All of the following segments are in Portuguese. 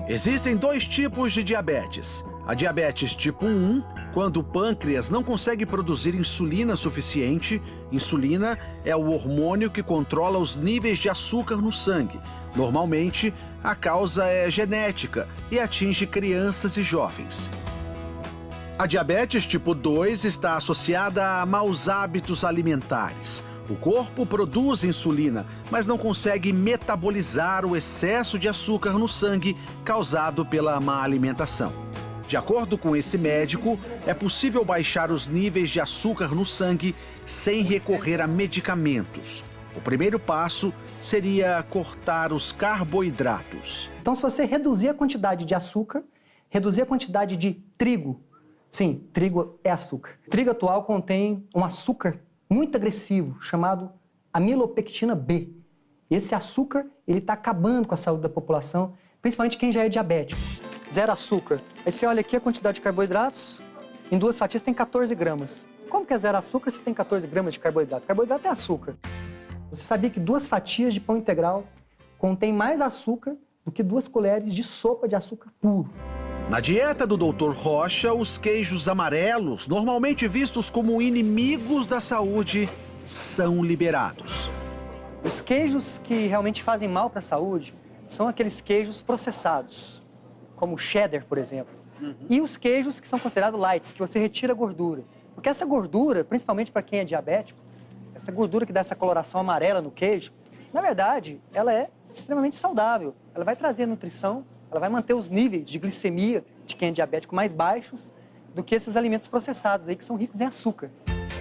Existem dois tipos de diabetes. A diabetes tipo 1, quando o pâncreas não consegue produzir insulina suficiente. Insulina é o hormônio que controla os níveis de açúcar no sangue. Normalmente, a causa é genética e atinge crianças e jovens. A diabetes tipo 2 está associada a maus hábitos alimentares. O corpo produz insulina, mas não consegue metabolizar o excesso de açúcar no sangue causado pela má alimentação. De acordo com esse médico, é possível baixar os níveis de açúcar no sangue sem recorrer a medicamentos. O primeiro passo seria cortar os carboidratos. Então, se você reduzir a quantidade de açúcar, reduzir a quantidade de trigo, sim, trigo é açúcar. O trigo atual contém um açúcar muito agressivo, chamado amilopectina B. Esse açúcar, ele está acabando com a saúde da população, principalmente quem já é diabético. Zero açúcar. Aí você olha aqui a quantidade de carboidratos, em 2 fatias tem 14 gramas. Como que é zero açúcar se tem 14 gramas de carboidrato? Carboidrato é açúcar. Você sabia que 2 fatias de pão integral contém mais açúcar do que 2 colheres de sopa de açúcar puro? Na dieta do Dr. Rocha, os queijos amarelos, normalmente vistos como inimigos da saúde, são liberados. Os queijos que realmente fazem mal para a saúde são aqueles queijos processados, como o cheddar, por exemplo. E os queijos que são considerados lights, que você retira a gordura. Porque essa gordura, principalmente para quem é diabético, essa gordura que dá essa coloração amarela no queijo, na verdade, ela é extremamente saudável. Ela vai trazer nutrição, ela vai manter os níveis de glicemia de quem é diabético mais baixos do que esses alimentos processados aí que são ricos em açúcar.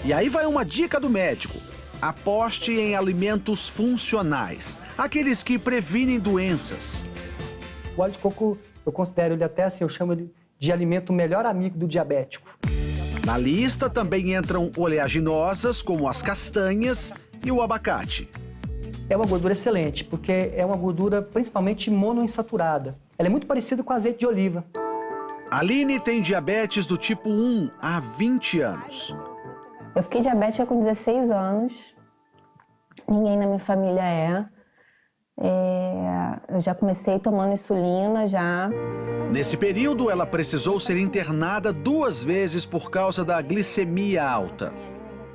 E aí vai uma dica do médico. Aposte em alimentos funcionais, aqueles que previnem doenças. O óleo de coco, eu considero ele até assim, eu chamo ele de alimento melhor amigo do diabético. Na lista também entram oleaginosas, como as castanhas e o abacate. É uma gordura excelente, porque é uma gordura principalmente monoinsaturada. Ela é muito parecida com azeite de oliva. Aline tem diabetes do tipo 1 há 20 anos. Eu fiquei diabética com 16 anos. Ninguém na minha família é. Eu já comecei tomando insulina já. Nesse período, ela precisou ser internada 2 vezes por causa da glicemia alta.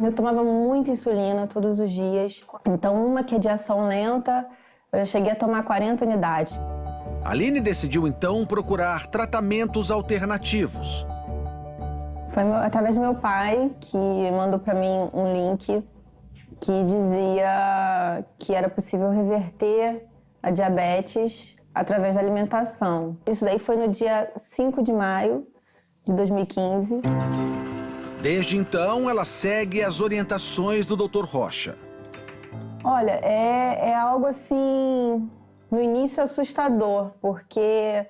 Eu tomava muita insulina todos os dias. Então, uma que é de ação lenta, eu já cheguei a tomar 40 unidades. Aline decidiu, então, procurar tratamentos alternativos. Foi através do meu pai que mandou para mim um link que dizia que era possível reverter a diabetes através da alimentação. Isso daí foi no dia 5 de maio de 2015. Desde então, ela segue as orientações do Dr. Rocha. Olha, é algo assim, no início assustador, porque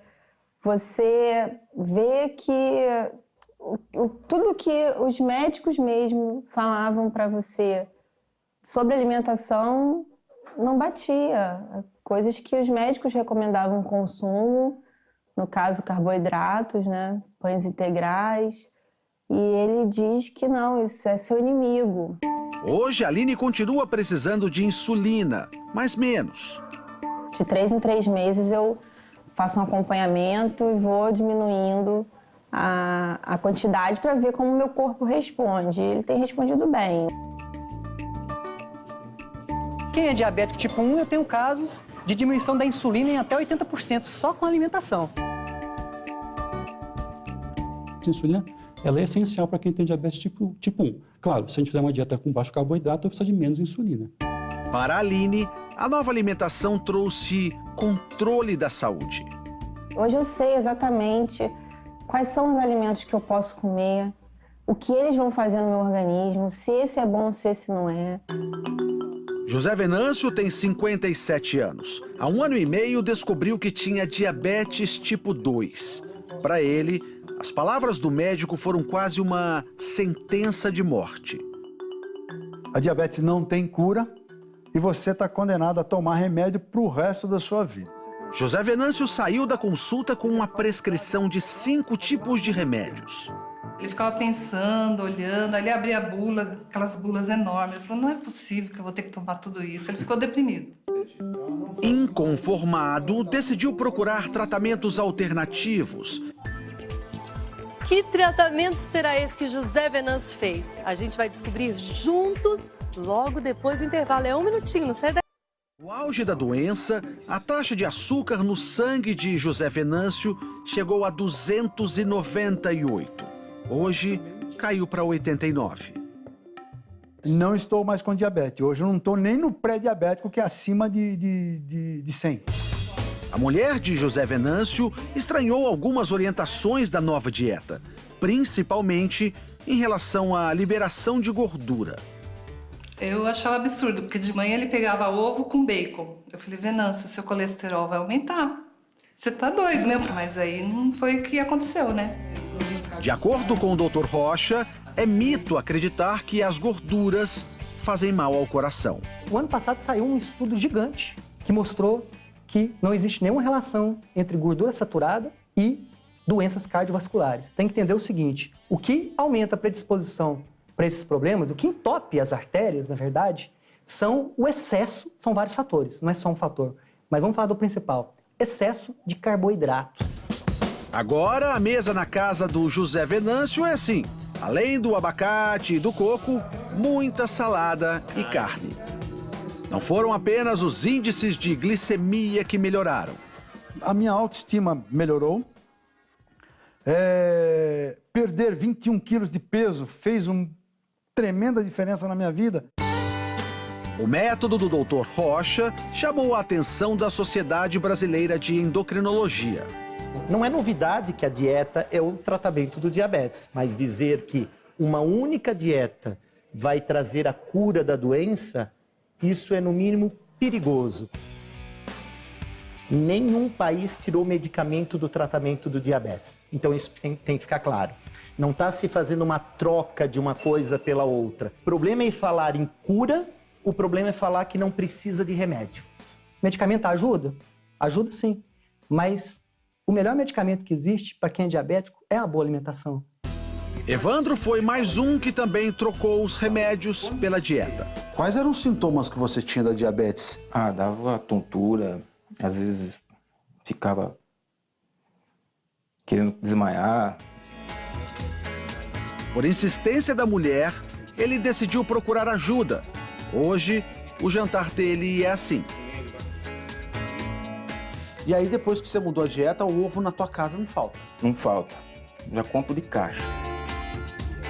você vê que tudo que os médicos mesmo falavam para você sobre alimentação não batia. Coisas que os médicos recomendavam o consumo, no caso carboidratos, né, pães integrais, e ele diz que não, isso é seu inimigo. Hoje, a Aline continua precisando de insulina, mas menos. De 3 em 3 meses eu faço um acompanhamento e vou diminuindo a quantidade para ver como o meu corpo responde. Ele tem respondido bem. Quem é diabético tipo 1, eu tenho casos de diminuição da insulina em até 80%, só com alimentação. A insulina, ela é essencial para quem tem diabetes tipo 1. Claro, se a gente fizer uma dieta com baixo carboidrato, precisa de menos insulina. Para a Aline, a nova alimentação trouxe controle da saúde. Hoje eu sei exatamente quais são os alimentos que eu posso comer, o que eles vão fazer no meu organismo, se esse é bom, se esse não é. José Venâncio tem 57 anos. Há 1 ano e meio descobriu que tinha diabetes tipo 2. Para ele, as palavras do médico foram quase uma sentença de morte. A diabetes não tem cura e você está condenado a tomar remédio para o resto da sua vida. José Venâncio saiu da consulta com uma prescrição de 5 tipos de remédios. Ele ficava pensando, olhando, aí ele abria a bula, aquelas bulas enormes. Ele falou, não é possível que eu vou ter que tomar tudo isso. Ele ficou deprimido. Inconformado, decidiu procurar tratamentos alternativos. Que tratamento será esse que José Venâncio fez? A gente vai descobrir juntos, logo depois do intervalo. É um minutinho, não sai daí. No auge da doença, a taxa de açúcar no sangue de José Venâncio chegou a 298. Hoje, caiu para 89. Não estou mais com diabetes. Hoje eu não estou nem no pré-diabético, que é acima de 100. A mulher de José Venâncio estranhou algumas orientações da nova dieta, principalmente em relação à liberação de gordura. Eu achava absurdo, porque de manhã ele pegava ovo com bacon. Eu falei, Venâncio, seu colesterol vai aumentar. Você tá doido, né? Mas aí não foi o que aconteceu, né? De acordo com o Dr. Rocha, é mito acreditar que as gorduras fazem mal ao coração. O ano passado saiu um estudo gigante que mostrou que não existe nenhuma relação entre gordura saturada e doenças cardiovasculares. Tem que entender o seguinte, o que aumenta a predisposição para esses problemas, o que entope as artérias, na verdade, são o excesso, são vários fatores, não é só um fator. Mas vamos falar do principal, excesso de carboidrato. Agora, a mesa na casa do José Venâncio é assim. Além do abacate e do coco, muita salada e carne. Não foram apenas os índices de glicemia que melhoraram. A minha autoestima melhorou. Perder 21 quilos de peso fez uma tremenda diferença na minha vida. O método do Dr. Rocha chamou a atenção da Sociedade Brasileira de Endocrinologia. Não é novidade que a dieta é o tratamento do diabetes, mas dizer que uma única dieta vai trazer a cura da doença, isso é no mínimo perigoso. Nenhum país tirou medicamento do tratamento do diabetes. Então isso tem que ficar claro. Não está se fazendo uma troca de uma coisa pela outra. O problema é falar em cura, o problema é falar que não precisa de remédio. Medicamento ajuda? Ajuda sim, mas o melhor medicamento que existe para quem é diabético é a boa alimentação. Evandro foi mais um que também trocou os remédios pela dieta. Quais eram os sintomas que você tinha da diabetes? Dava tontura, às vezes ficava querendo desmaiar. Por insistência da mulher, ele decidiu procurar ajuda. Hoje, o jantar dele é assim. E aí, depois que você mudou a dieta, o ovo na tua casa não falta? Não falta. Já compro de caixa.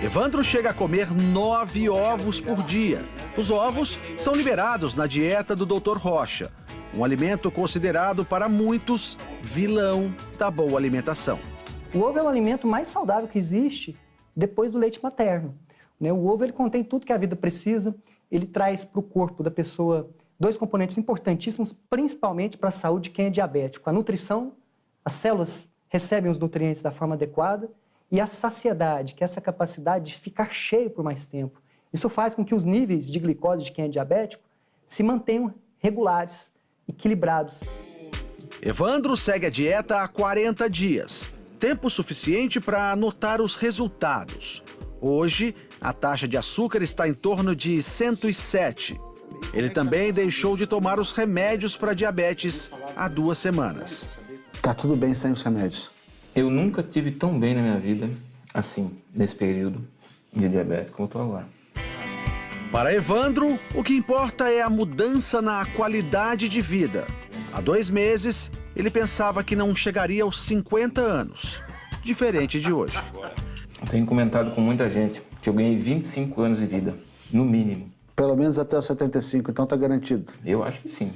Evandro chega a comer 9 ovos por dia. Os ovos são liberados na dieta do Dr. Rocha, um alimento considerado para muitos vilão da boa alimentação. O ovo é o alimento mais saudável que existe depois do leite materno. O ovo ele contém tudo que a vida precisa, ele traz para o corpo da pessoa 2 componentes importantíssimos, principalmente para a saúde de quem é diabético. A nutrição, as células recebem os nutrientes da forma adequada, e a saciedade, que é essa capacidade de ficar cheio por mais tempo. Isso faz com que os níveis de glicose de quem é diabético se mantenham regulares, equilibrados. Evandro segue a dieta há 40 dias, tempo suficiente para anotar os resultados. Hoje, a taxa de açúcar está em torno de 107. Ele também deixou de tomar os remédios para diabetes há 2 semanas. Tá tudo bem sem os remédios? Eu nunca tive tão bem na minha vida, assim, nesse período de diabetes como eu estou agora. Para Evandro, o que importa é a mudança na qualidade de vida. Há 2 meses, ele pensava que não chegaria aos 50 anos, diferente de hoje. Eu tenho comentado com muita gente que eu ganhei 25 anos de vida, no mínimo. Pelo menos até os 75, então tá garantido? Eu acho que sim.